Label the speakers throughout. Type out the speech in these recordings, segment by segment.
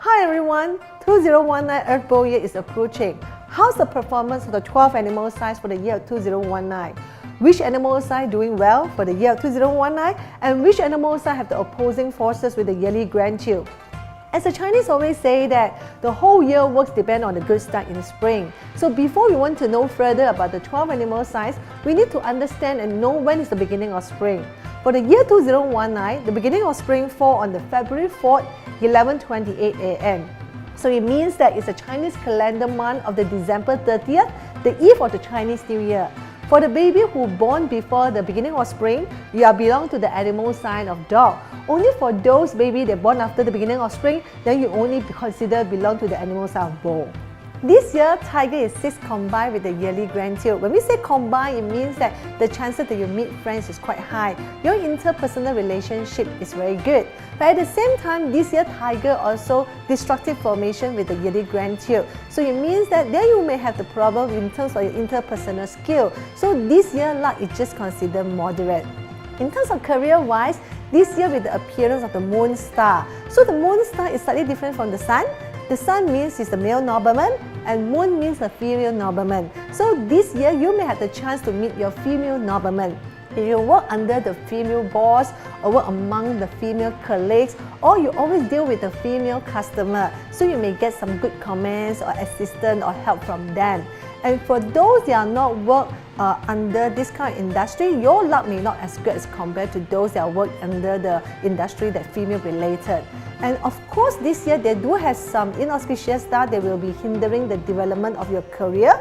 Speaker 1: Hi everyone, 2019 Earth Boar Year is approaching. How's the performance of the 12 animal signs for the year of 2019? Which animal sign doing well for the year of 2019? And which animal sign have the opposing forces with the yearly grand yield? As the Chinese always say that the whole year works depend on the good start in spring. So before we want to know further about the 12 animal signs, we need to understand and know when is the beginning of spring. For the year 2019, the beginning of spring falls on the February 4th, 11:28 a.m. So it means that it's a Chinese calendar month of the December 30th, the eve of the Chinese New Year. For the baby who born before the beginning of spring, you belong to the animal sign of dog. Only for those baby that born after the beginning of spring, then you only consider belong to the animal sign of bull. This year, tiger is 6 combined with the yearly grand yield. When we say combined, it means that the chances that you meet friends is quite high. Your interpersonal relationship is very good. But at the same time, this year, tiger also destructive formation with the yearly grand yield. So it means that there you may have the problem in terms of your interpersonal skill. So this year, luck is just considered moderate. In terms of career-wise, this year with the appearance of the moon star. So the moon star is slightly different from the sun. The sun means it's the male nobleman and moon means the female nobleman. So this year you may have the chance to meet your female nobleman. If you work under the female boss or work among the female colleagues, or you always deal with the female customer, so you may get some good comments or assistance or help from them. And for those that are not work under this kind of industry, your luck may not as good as compared to those that work under the industry that female related. And of course, this year they do have some inauspicious stars that will be hindering the development of your career,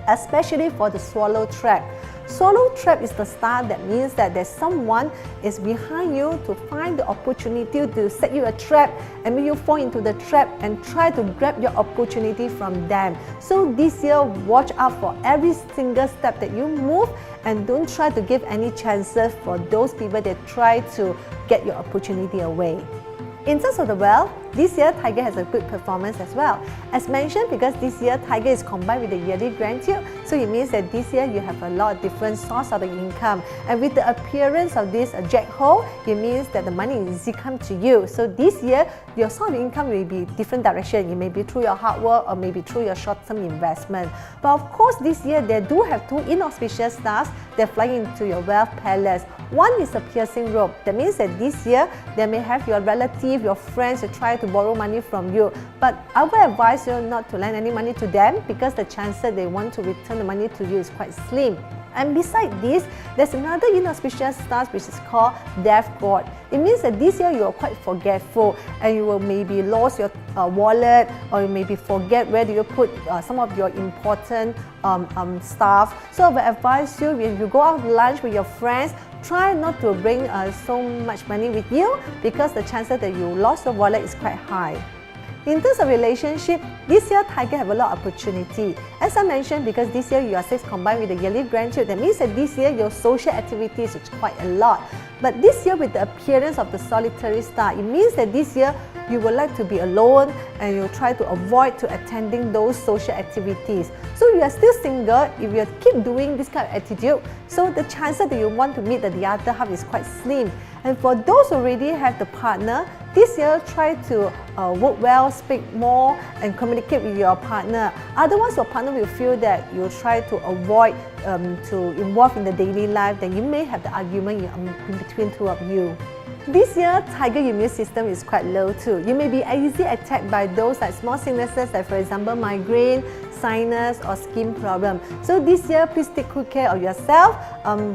Speaker 1: especially for the swallow trap. Swallow trap is the star that means that there's someone is behind you to find the opportunity to set you a trap and make you fall into the trap and try to grab your opportunity from them. So this year, watch out for every single step that you move and don't try to give any chances for those people that try to get your opportunity away. In terms of the wealth, this year tiger has a good performance as well. As mentioned, because this year tiger is combined with the yearly grand yield, so it means that this year you have a lot of different source of the income. And with the appearance of this Jane Hor, it means that the money is easy come to you. So this year, your source of income will be different direction. It may be through your hard work or maybe through your short-term investment. But of course, this year they do have 2 inauspicious stars that fly into your wealth palace. One is a piercing rope. That means that this year, they may have your relative, your friends to try to borrow money from you. But I would advise you not to lend any money to them because the chance that they want to return the money to you is quite slim. And beside this, there's another inauspicious star which is called Death God. It means that this year you are quite forgetful and you will maybe lose your wallet, or you maybe forget where do you put some of your important stuff. So I would advise you, when you go out to lunch with your friends, try not to bring so much money with you because the chances that you lost your wallet is quite high. In terms of relationship, this year tiger have a lot of opportunity. As I mentioned, because this year you are 6 combined with the yearly grand yield, that means that this year your social activities is quite a lot. But this year with the appearance of the solitary star, it means that this year you would like to be alone and you try to avoid to attending those social activities. So you are still single, if you keep doing this kind of attitude, so the chances that you want to meet the other half is quite slim. And for those who already have the partner, this year try to work well, speak more and communicate with your partner. Otherwise, your partner will feel that you try to avoid to involve in the daily life, then you may have the argument in between 2 of you. This year, tiger immune system is quite low too. You may be easily attacked by those like small sicknesses like for example migraine, sinus or skin problem. So this year, please take good care of yourself,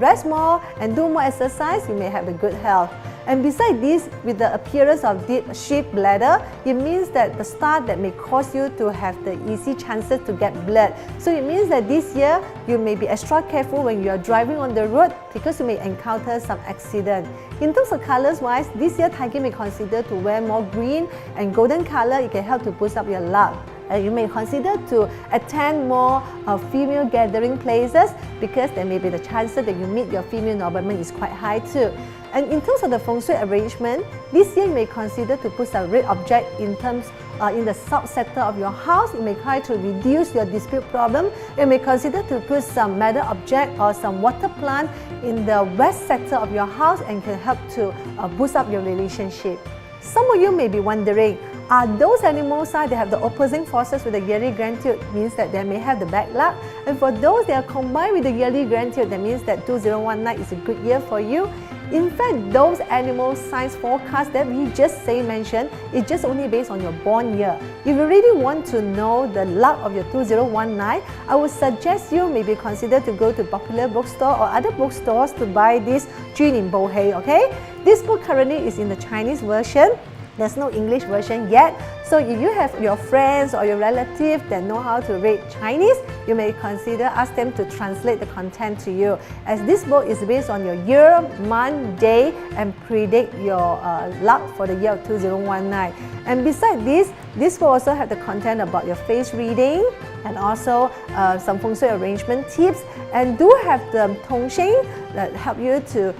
Speaker 1: rest more and do more exercise, you may have a good health. And besides this, with the appearance of deep sheep bladder, it means that the star that may cause you to have the easy chances to get blood. So it means that this year, you may be extra careful when you are driving on the road because you may encounter some accident. In terms of colors wise, this year tiger may consider to wear more green and golden color. It can help to boost up your luck. You may consider to attend more female gathering places because there may be the chances that you meet your female nobleman is quite high too. And in terms of the Feng Shui arrangement, this year you may consider to put some red object in the south sector of your house. You may try to reduce your dispute problem. You may consider to put some metal object or some water plant in the west sector of your house and can help to boost up your relationship. Some of you may be wondering, are those animal signs that have the opposing forces with the yearly grand tilt, means that they may have the bad luck. And for those that are combined with the yearly grand tilt, that means that 2019 is a good year for you. In fact, those animal signs forecast that we just mentioned is just only based on your born year. If you really want to know the luck of your 2019, I would suggest you maybe consider to go to popular bookstore or other bookstores to buy this Jun in Bohei, okay? This book currently is in the Chinese version. There's no English version yet. So if you have your friends or your relatives that know how to read Chinese, you may consider ask them to translate the content to you, as this book is based on your year, month, day, and predict your luck for the year of 2019. And besides this book also have the content about your face reading and also some Feng Shui arrangement tips, and do have the Tongxing that help you to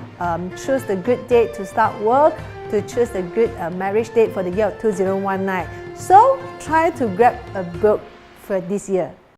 Speaker 1: choose the good date to start work, to choose a good marriage date for the year of 2019. So try to grab a book for this year.